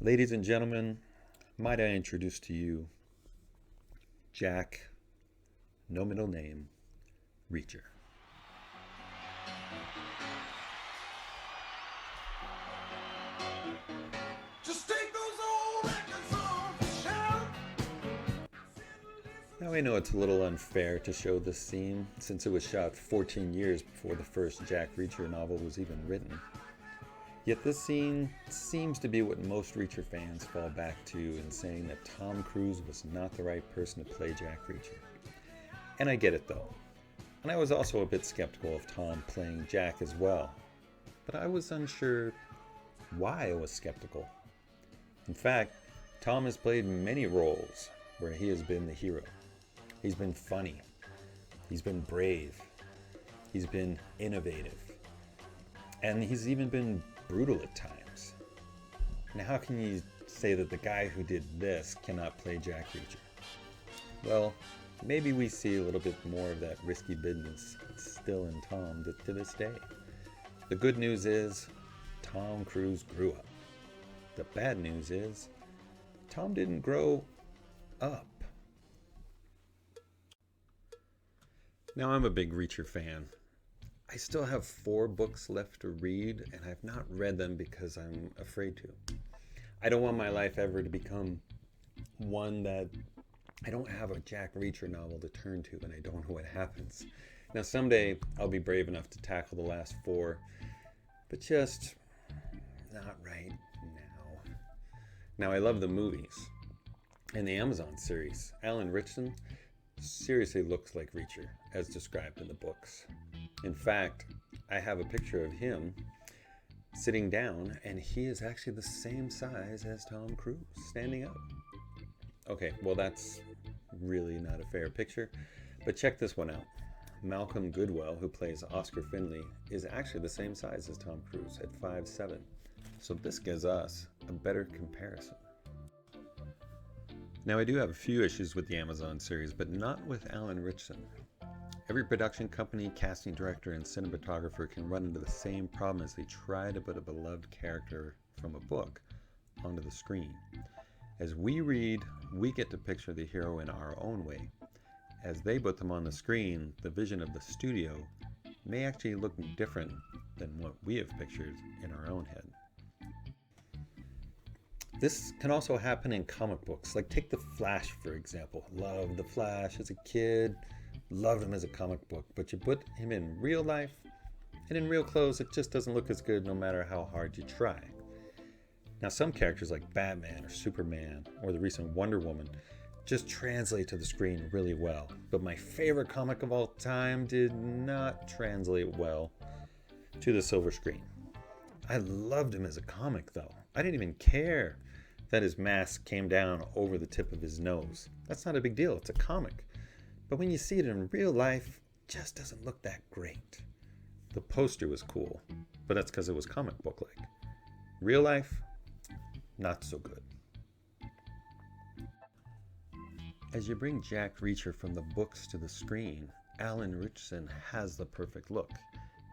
Ladies and gentlemen, might I introduce to you Jack, no middle name, Reacher. Just take those old records off the shelf. Now I know it's a little unfair to show this scene since it was shot 14 years before the first Jack Reacher novel was even written. Yet this scene seems to be what most Reacher fans fall back to in saying that Tom Cruise was not the right person to play Jack Reacher. And I get it though. And I was also a bit skeptical of Tom playing Jack as well. But I was unsure why I was skeptical. In fact, Tom has played many roles where he has been the hero. He's been funny. He's been brave. He's been innovative. And he's even been brutal at times. Now, how can you say that the guy who did this cannot play Jack Reacher? Well, maybe we see a little bit more of that risky business still in Tom to this day. The good news is, Tom Cruise grew up. The bad news is, Tom didn't grow up. Now, I'm a big Reacher fan. I still have 4 books left to read, and I've not read them because I'm afraid to. I don't want my life ever to become one that I don't have a Jack Reacher novel to turn to and I don't know what happens. Now, someday I'll be brave enough to tackle the last 4, but just not right now. Now, I love the movies and the Amazon series. Alan Ritchson seriously looks like Reacher, as described in the books. In fact, I have a picture of him sitting down, and he is actually the same size as Tom Cruise, standing up. Okay, well, that's really not a fair picture, but check this one out. Malcolm Goodwell, who plays Oscar Finley, is actually the same size as Tom Cruise at 5'7". So this gives us a better comparison. Now, I do have a few issues with the Amazon series, but not with Alan Ritchson. Every production company, casting director, and cinematographer can run into the same problem as they try to put a beloved character from a book onto the screen. As we read, we get to picture the hero in our own way. As they put them on the screen, the vision of the studio may actually look different than what we have pictured in our own head. This can also happen in comic books. Like take The Flash, for example. Loved The Flash as a kid, loved him as a comic book, but you put him in real life, and in real clothes, it just doesn't look as good no matter how hard you try. Now, some characters like Batman or Superman or the recent Wonder Woman just translate to the screen really well. But my favorite comic of all time did not translate well to the silver screen. I loved him as a comic, though. I didn't even care that his mask came down over the tip of his nose. That's not a big deal. It's a comic. But when you see it in real life, it just doesn't look that great. The poster was cool, but that's because it was comic book-like. Real life, not so good. As you bring Jack Reacher from the books to the screen, Alan Ritchson has the perfect look.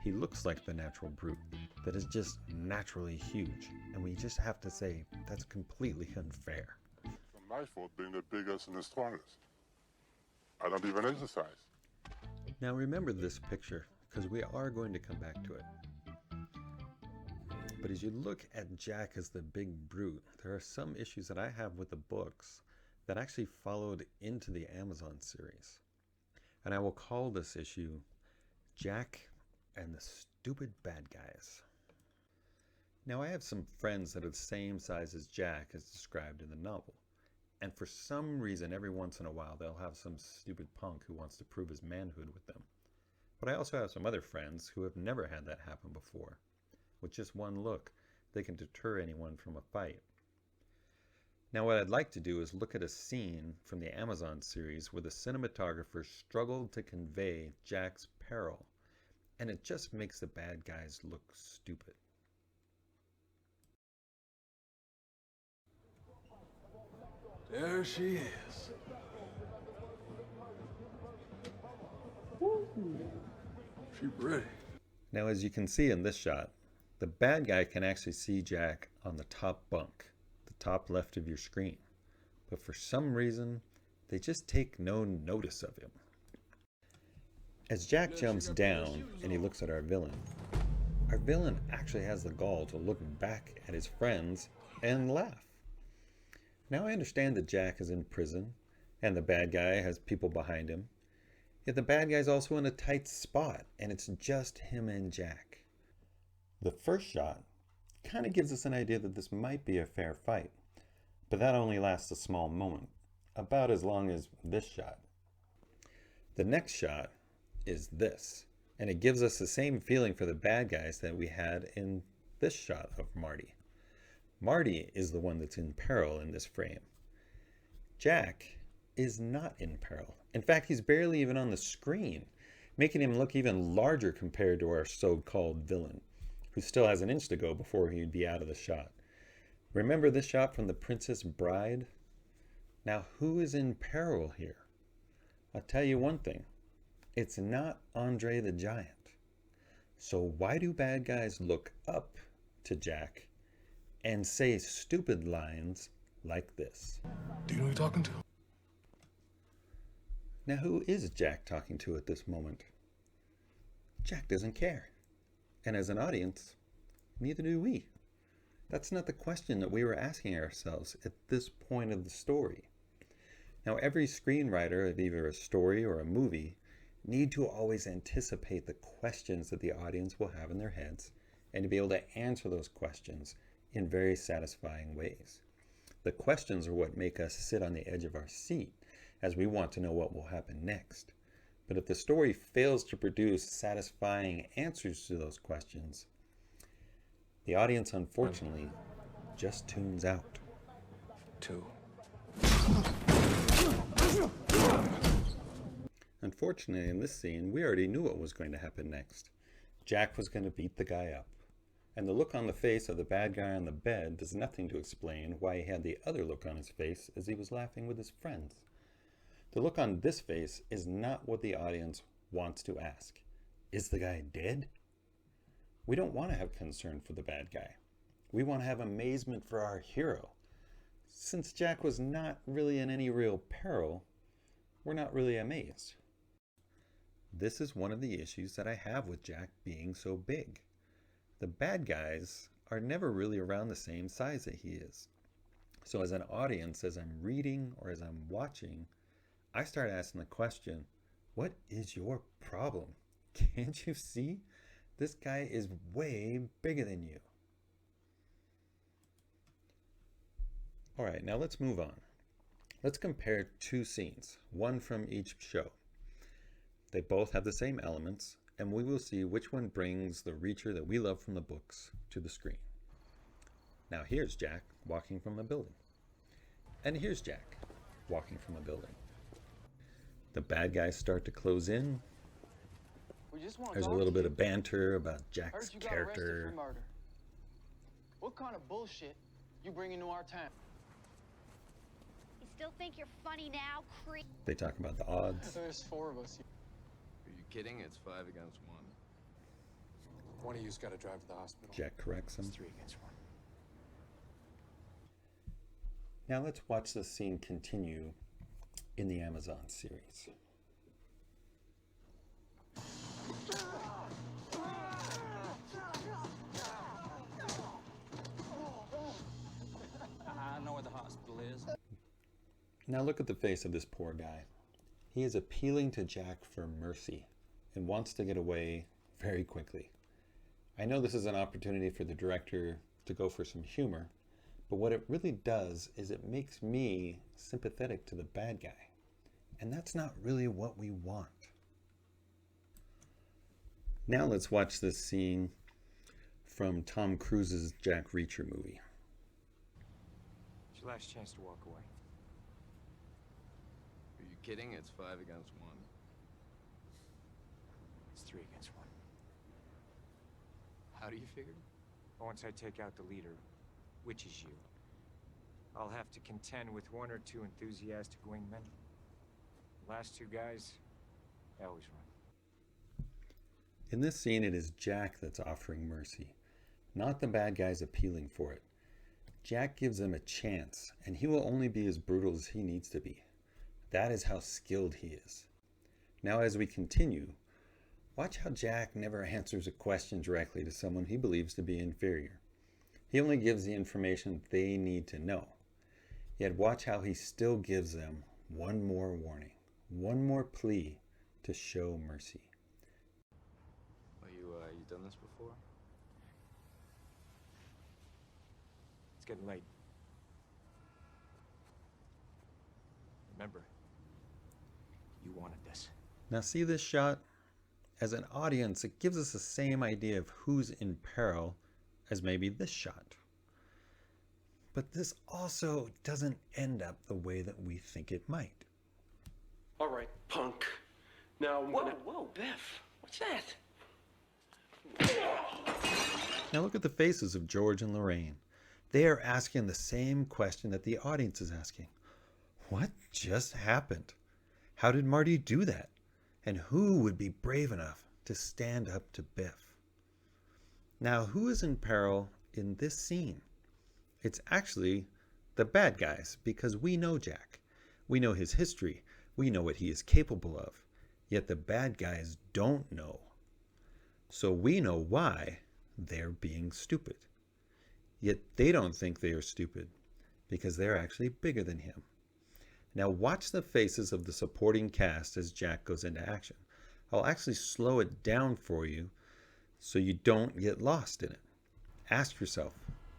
He looks like the natural brute that is just naturally huge, and we just have to say that's completely unfair. It's not my fault being the biggest and the strongest. I don't even exercise. Now remember this picture, because we are going to come back to it. But as you look at Jack as the big brute, there are some issues that I have with the books that actually followed into the Amazon series. And I will call this issue Jack and the Stupid Bad Guys. Now, I have some friends that are the same size as Jack as described in the novel. And for some reason, every once in a while, they'll have some stupid punk who wants to prove his manhood with them. But I also have some other friends who have never had that happen before. With just one look, they can deter anyone from a fight. Now, what I'd like to do is look at a scene from the Amazon series where the cinematographer struggled to convey Jack's peril, and it just makes the bad guys look stupid. There she is. She ready. Now, as you can see in this shot, the bad guy can actually see Jack on the top bunk, the top left of your screen, but for some reason, they just take no notice of him. As Jack jumps down and he looks at our villain actually has the gall to look back at his friends and laugh. Now I understand that Jack is in prison and the bad guy has people behind him, yet the bad guy's also in a tight spot and it's just him and Jack. The first shot kind of gives us an idea that this might be a fair fight, but that only lasts a small moment, about as long as this shot. The next shot is this, and it gives us the same feeling for the bad guys that we had in this shot of Marty. Marty is the one that's in peril in this frame. Jack is not in peril. In fact, he's barely even on the screen, making him look even larger compared to our so-called villain, who still has an inch to go before he'd be out of the shot. Remember this shot from The Princess Bride? Now, who is in peril here? I'll tell you one thing. It's not Andre the Giant. So why do bad guys look up to Jack and say stupid lines like this? Do you know who you're talking to? Now, who is Jack talking to at this moment? Jack doesn't care. And as an audience, neither do we. That's not the question that we were asking ourselves at this point of the story. Now, every screenwriter of either a story or a movie need to always anticipate the questions that the audience will have in their heads and to be able to answer those questions in very satisfying ways. The questions are what make us sit on the edge of our seat as we want to know what will happen next. But if the story fails to produce satisfying answers to those questions, the audience unfortunately just tunes out. 2. Unfortunately, in this scene, we already knew what was going to happen next. Jack was going to beat the guy up. And the look on the face of the bad guy on the bed does nothing to explain why he had the other look on his face as he was laughing with his friends. The look on this face is not what the audience wants to ask. Is the guy dead? We don't want to have concern for the bad guy. We want to have amazement for our hero. Since Jack was not really in any real peril, we're not really amazed. This is one of the issues that I have with Jack being so big. The bad guys are never really around the same size that he is. So as an audience, as I'm reading or as I'm watching, I start asking the question, what is your problem? Can't you see? This guy is way bigger than you. All right, now let's move on. Let's compare two scenes, one from each show. They both have the same elements, and we will see which one brings the Reacher that we love from the books to the screen. Now here's Jack walking from a building. And here's Jack walking from a building. The bad guys start to close in. There's a little bit of banter about Jack's character. What kind of bullshit you bring into our town? You still think you're funny now, creep? They talk about the odds. There's 4 of us. Are you kidding? It's 5 against 1. One of you's got to drive to the hospital. Jack corrects him. It's 3 against 1. Now let's watch this scene continue in the Amazon series. I know where the hospital is. Now look at the face of this poor guy. He is appealing to Jack for mercy and wants to get away very quickly. I know this is an opportunity for the director to go for some humor, but what it really does is it makes me sympathetic to the bad guy. And that's not really what we want. Now let's watch this scene from Tom Cruise's Jack Reacher movie. It's your last chance to walk away. Are you kidding? It's 5 against 1. It's 3 against 1. How do you figure? Once I take out the leader, which is you, I'll have to contend with 1 or 2 enthusiastic wingmen. Last 2 guys, they always run. In this scene, it is Jack that's offering mercy, not the bad guys appealing for it. Jack gives him a chance, and he will only be as brutal as he needs to be. That is how skilled he is. Now, as we continue, watch how Jack never answers a question directly to someone he believes to be inferior. He only gives the information they need to know. Yet watch how he still gives them one more warning, one more plea to show mercy. Well, you done this before? It's getting late. Remember, you wanted this. Now see this shot? As an audience, it gives us the same idea of who's in peril as maybe this shot. But this also doesn't end up the way that we think it might. All right, punk. Now I'm gonna... Whoa, Biff. What's that? Now look at the faces of George and Lorraine. They are asking the same question that the audience is asking. What just happened? How did Marty do that? And who would be brave enough to stand up to Biff? Now, who is in peril in this scene? It's actually the bad guys, because we know Jack. We know his history. We know what he is capable of. Yet the bad guys don't know. So we know why they're being stupid. Yet they don't think they are stupid, because they're actually bigger than him. Now watch the faces of the supporting cast as Jack goes into action. I'll actually slow it down for you so you don't get lost in it. Ask yourself,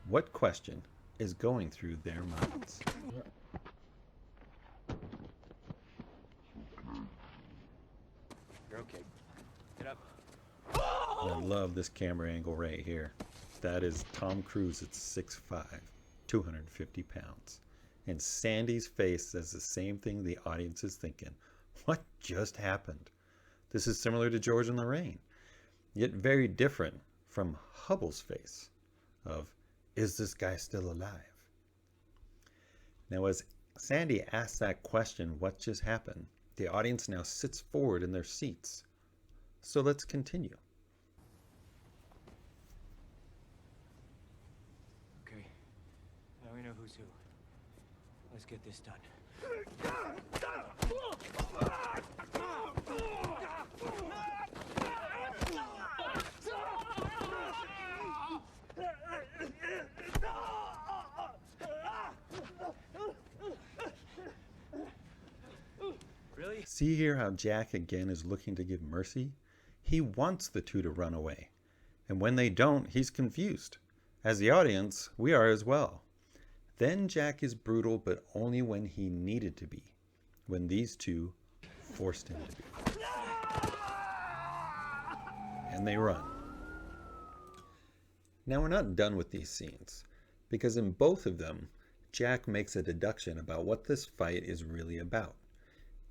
what question is going through their minds? You're okay. Get up. I love this camera angle right here. That is Tom Cruise at 6'5", 250 pounds. And Sandy's face says the same thing the audience is thinking. What just happened? This is similar to George and Lorraine, yet very different from Hubble's face of, is this guy still alive? Now as Sandy asks that question, what just happened? The audience now sits forward in their seats. So let's continue. Okay. Now we know who's who. Let's get this done. Really? See here how Jack again is looking to give mercy? He wants the two to run away. And when they don't, he's confused. As the audience, we are as well. Then Jack is brutal, but only when he needed to be. When these two forced him to be. And they run. Now we're not done with these scenes, because in both of them, Jack makes a deduction about what this fight is really about.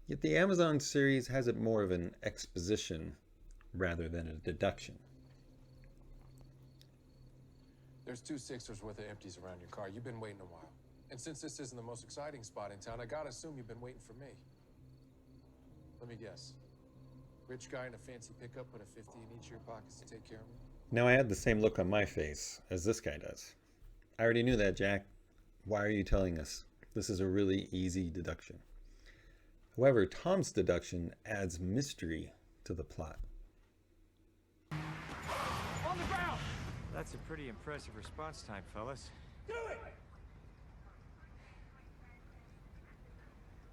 Yet the Amazon series has it more of an exposition rather than a deduction. There's 2 Sixers worth of empties around your car. You've been waiting a while. And since this isn't the most exciting spot in town, I gotta assume you've been waiting for me. Let me guess. Rich guy in a fancy pickup put a 50 in each of your pockets to take care of me? Now I had the same look on my face as this guy does. I already knew that, Jack. Why are you telling us? This is a really easy deduction. However, Tom's deduction adds mystery to the plot. On the ground! That's a pretty impressive response time, fellas. Do it!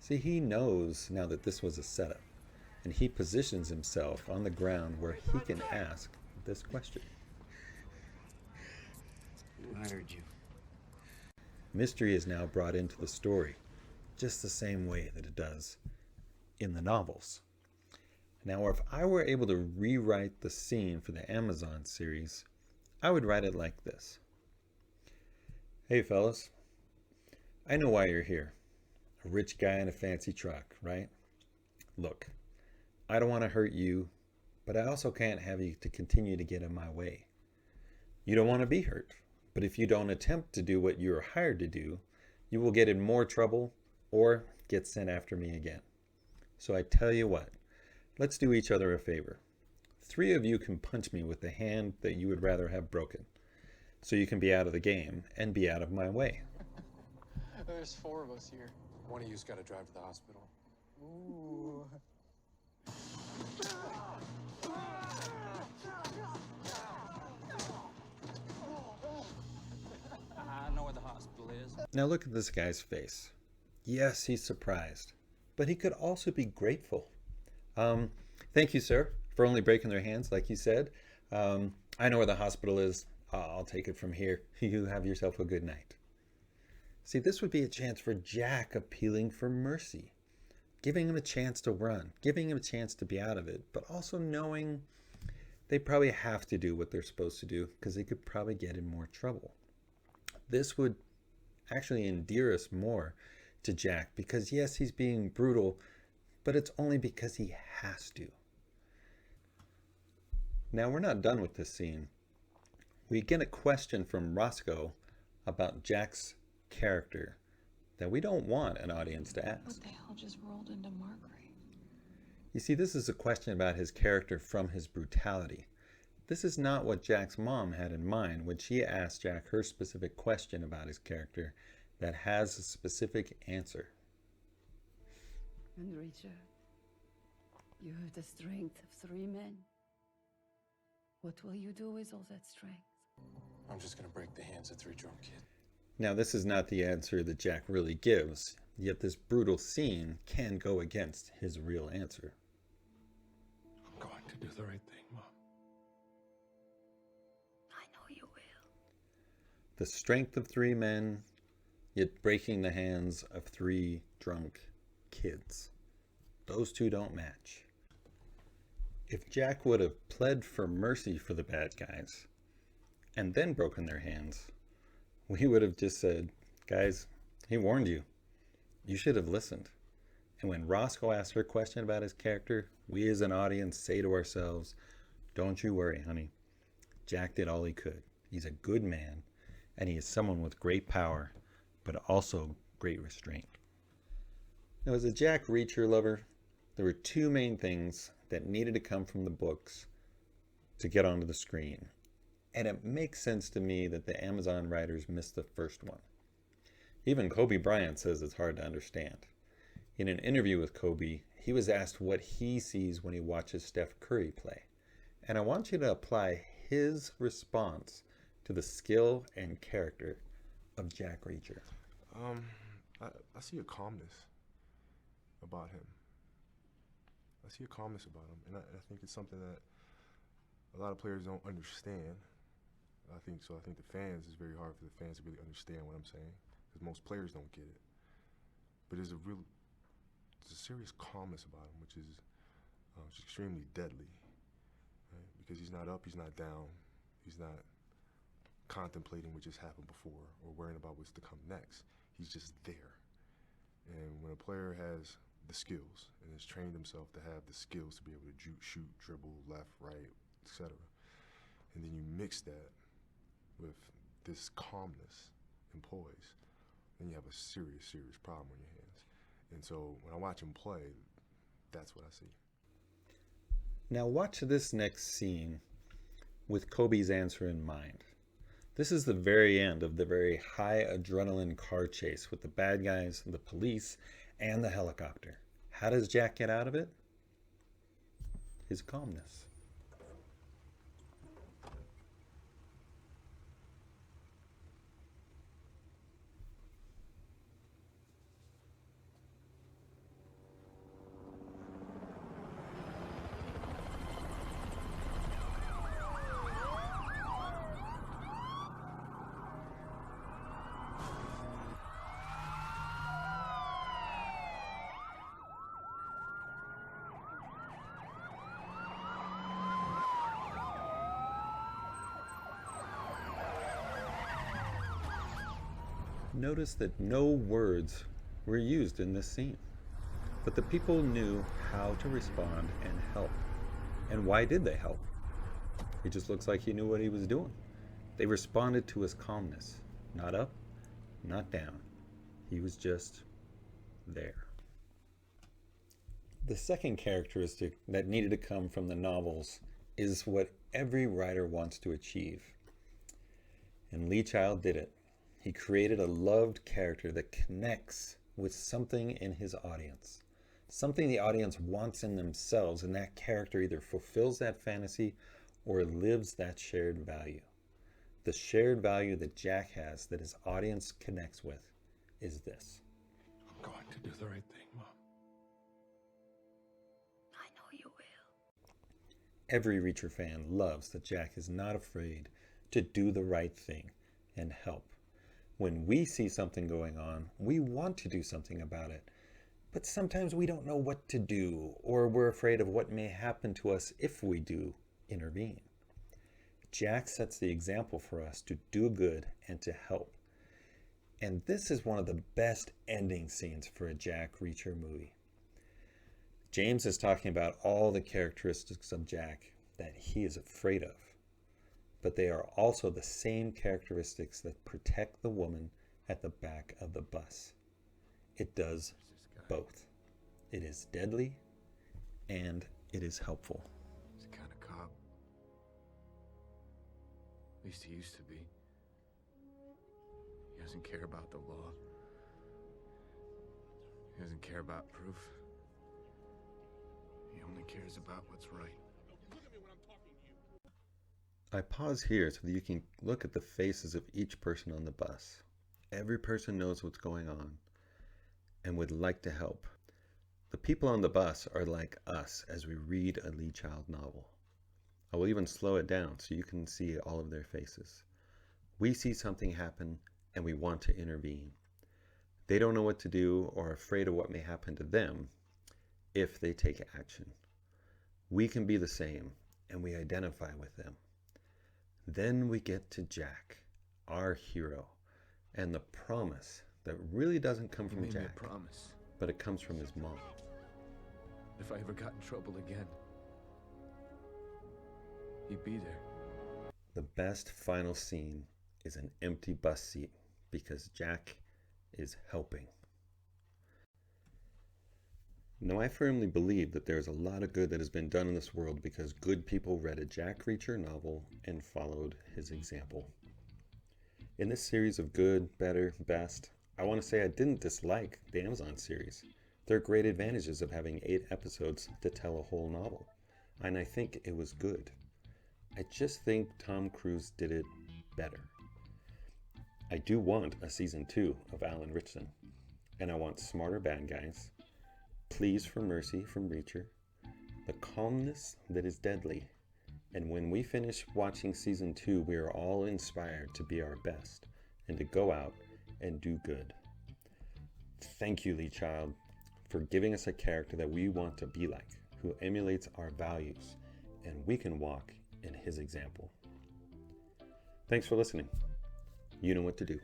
See, he knows now that this was a setup, and he positions himself on the ground where he can ask this question. Who hired you? Mystery is now brought into the story, just the same way that it does in the novels. Now, if I were able to rewrite the scene for the Amazon series, I would write it like this. Hey fellas, I know why you're here. A rich guy in a fancy truck, right? Look, I don't want to hurt you, but I also can't have you to continue to get in my way. You don't want to be hurt, but if you don't attempt to do what you are hired to do, you will get in more trouble or get sent after me again. So I tell you what, let's do each other a favor. 3 of you can punch me with the hand that you would rather have broken. so you can be out of the game and be out of my way. There's 4 of us here. One of you's got to drive to the hospital. Ooh. I know where the hospital is. Now look at this guy's face. Yes, he's surprised, but he could also be grateful. Thank you, sir, for only breaking their hands, like you said. I know where the hospital is. I'll take it from here. You have yourself a good night. See, this would be a chance for Jack appealing for mercy, giving him a chance to run, giving him a chance to be out of it, but also knowing they probably have to do what they're supposed to do because they could probably get in more trouble. This would actually endear us more to Jack because, yes, he's being brutal, but it's only because he has to. Now, we're not done with this scene. We get a question from Roscoe about Jack's character that we don't want an audience to ask. What the hell just rolled into Margaret? You see, this is a question about his character from his brutality. This is not what Jack's mom had in mind when she asked Jack her specific question about his character that has a specific answer. And Richard, you have the strength of 3 men. What will you do with all that strength? I'm just going to break the hands of 3 drunk kids. Now, this is not the answer that Jack really gives, yet this brutal scene can go against his real answer. I'm going to do the right thing, Mom. I know you will. The strength of 3 men, yet breaking the hands of 3 drunk kids. Those two don't match. If Jack would have pled for mercy for the bad guys and then broken their hands, we would have just said, guys, he warned you. You should have listened. And when Roscoe asked her question about his character, we as an audience say to ourselves, don't you worry, honey. Jack did all he could. He's a good man, and he is someone with great power, but also great restraint. Now, as a Jack Reacher lover, there were 2 main things that needed to come from the books to get onto the screen. And it makes sense to me that the Amazon writers missed the first one. Even Kobe Bryant says it's hard to understand. In an interview with Kobe, he was asked what he sees when he watches Steph Curry play. And I want you to apply his response to the skill and character of Jack Reacher. I see a calmness about him. I see a calmness about him, and I think it's something that a lot of players don't understand. I think the fans, it's very hard for the fans to really understand what I'm saying, because most players don't get it. But there's a serious calmness about him, which is extremely deadly, right? Because he's not up, he's not down, he's not contemplating what just happened before or worrying about what's to come next. He's just there. And when a player has the skills and has trained himself to have the skills to be able to shoot, dribble, left, right, etc., and then you mix that with this calmness and poise, then you have a serious problem on your hands. And so when I watch him play, that's what I see. Now watch this next scene with Kobe's answer in mind. This is the very end of the very high adrenaline car chase with the bad guys, the police, and the helicopter. How does Jack get out of it? His calmness. Notice that no words were used in this scene, but the people knew how to respond and help. And why did they help? It just looks like he knew what he was doing. They responded to his calmness. Not up, not down. He was just there. The second characteristic that needed to come from the novels is what every writer wants to achieve. And Lee Child did it. He created a loved character that connects with something in his audience. Something the audience wants in themselves, and that character either fulfills that fantasy or lives that shared value. The shared value that Jack has that his audience connects with is this. I'm going to do the right thing, Mom. I know you will. Every Reacher fan loves that Jack is not afraid to do the right thing and help. When we see something going on, we want to do something about it. But sometimes we don't know what to do, or we're afraid of what may happen to us if we do intervene. Jack sets the example for us to do good and to help. And this is one of the best ending scenes for a Jack Reacher movie. James is talking about all the characteristics of Jack that he is afraid of. But they are also the same characteristics that protect the woman at the back of the bus. It does both. It is deadly and it is helpful. He's the kind of cop. At least he used to be. He doesn't care about the law. He doesn't care about proof. He only cares about what's right. I pause here so that you can look at the faces of each person on the bus. Every person knows what's going on and would like to help. The people on the bus are like us as we read a Lee Child novel. I will even slow it down so you can see all of their faces. We see something happen and we want to intervene. They don't know what to do or are afraid of what may happen to them if they take action. We can be the same and we identify with them. Then we get to Jack, our hero, and the promise that really doesn't come from Jack, Jack, but it comes from his mom. If I ever got in trouble again, he'd be there. The best final scene is an empty bus seat because Jack is helping. Now, I firmly believe that there is a lot of good that has been done in this world because good people read a Jack Reacher novel and followed his example. In this series of good, better, best, I want to say I didn't dislike the Amazon series. There are great advantages of having 8 episodes to tell a whole novel, and I think it was good. I just think Tom Cruise did it better. I do want a season 2 of Alan Ritchson, and I want smarter bad guys, pleas for mercy from Reacher, the calmness that is deadly, and when we finish watching season 2, we are all inspired to be our best and to go out and do good. Thank you, Lee Child, for giving us a character that we want to be like, who emulates our values, and we can walk in his example. Thanks for listening. You know what to do.